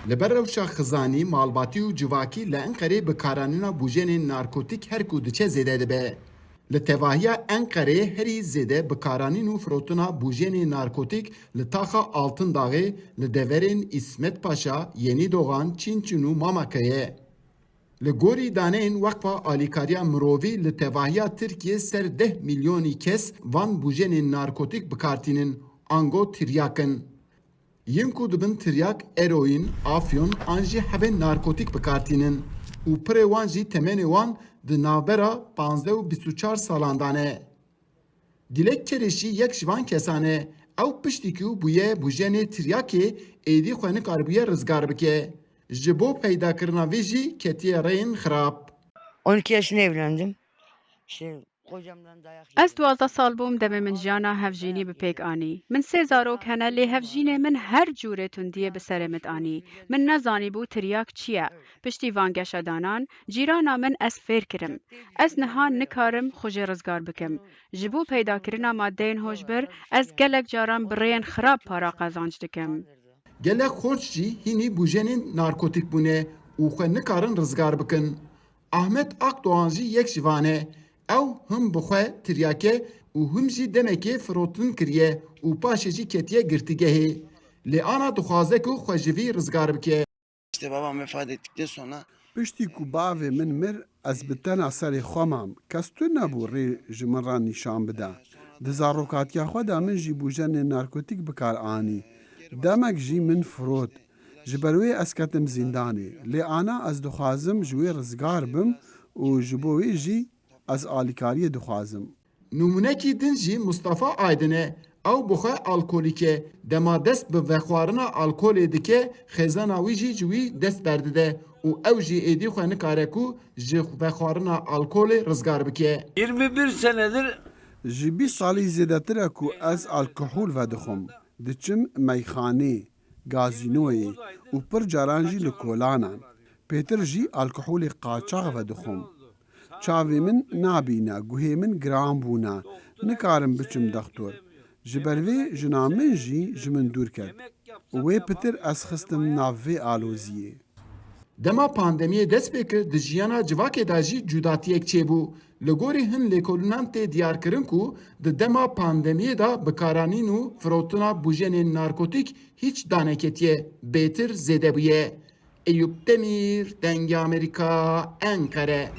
Li ber rewşa xizanî, malbatî û civakî li Enqereyê bikaranîna bûjenên narkotîk her ku diçe zêde dibe. Li tevahiya Enqereyê herî zêde bikaranîn û firotina bûjenên narkotîk li taxa Altındağê li deverên İsmet Paşa, Yenî Doğan, Çînçin û Mamakeyê. Li gorî daneyên Weqfa Alîkariya Mirovî li tevahiya Tirkiye ser 10 milyonî kes van bûjenên narkotîk bikartînin, ango tiryakin. Yên ku dibin tiryak, eroîn, afyon an jî hebên narkotîk bikartînin û pirê wan jî temenê wan di navbera 15 û 24 salan dane. Dilek Kerêşî yek ji van kesan e, ew piştî ku bûye bûjenê tiryakê êdî xwe nikaribuye rizgar bike. Ji bo peydakirina vê jî ketiye reyên xirab. 12 yaşında evlendim. İşte kocamdan dayak Ez yedim. 12 sal bûm demê min jiyana hevjînî bi pêk anî. Min sê zarok hene lê hevjînê min her cûrê tundiyê bi serê min anî. Min nezanîbû tiryak çi ye. Piştî van geşedanan, cîrana min ez fêr kirim. Ez niha nikarim xwe jê rizgar bikim. Ji bo peydakirina maddeyên hojbir, ez gelek caran bi rêyên xirab para qezanc dikim. Gelek xweş jî hînî bûjenên narkotîk bûne û xwe nikarin rizgar bikin. Ahmet Akdoğan jî yek ji van e. Ew him bi xwe tiryake û him jî demekê firotin kiriye û paşê jî ketiye girtîgehê. Lê ana dixwaze ku xwe ji vî rizgar bike. İşte babam vefat ettikten sonra Piştî ku bavê min mir ez bi tena serê xwe mam kes tu nebû rê ji min re nîşan bide. Di zarokatiya xwe de min jî bûjenê narkotîk bikar anî. Demek jî min firot. Ji ber wê ez ketim zîndanê. Lê ana ez dixwazim ji wê rizgar bim û ji bo wê jî ez alîkariyê dixwazim. Nûmunekî din jî Mustafa Aydin e. Ew bi xwe alkolîk e. Dema dest bi vexwarina alkolê dike, xêzana wî jî ji wî dest berdide û ew jî êdî xwe nikare ku ji vexwarina alkolê rizgar bike. 21 senedir Ji 20 salî zêdetir e ku ez alkohol vedixwim. Diçim meyxanê, gazînoyê û pir caran jî li kolanan. Pêtir jî alkoholê qaçax vedixwim. Çavê min nabîne, guhê min giran bûne. Nikarim biçim dextor. Ji ber vê jina min jî ji min dûr ket. û wê pitir ez xistim nav vê aloziyê. Dema pandemiyê dest pê kir di jiyana civakê de jî cudatiyek çêbû. Li gorî hin lêkolînan tê diyar kirin ku di dema pandemiyê de bikaranîn û firotina bûjenên narkotîk hiç daneketiye bêtir zêde bûye. Eyüp Demir, Dengê Amerîka, Enkere.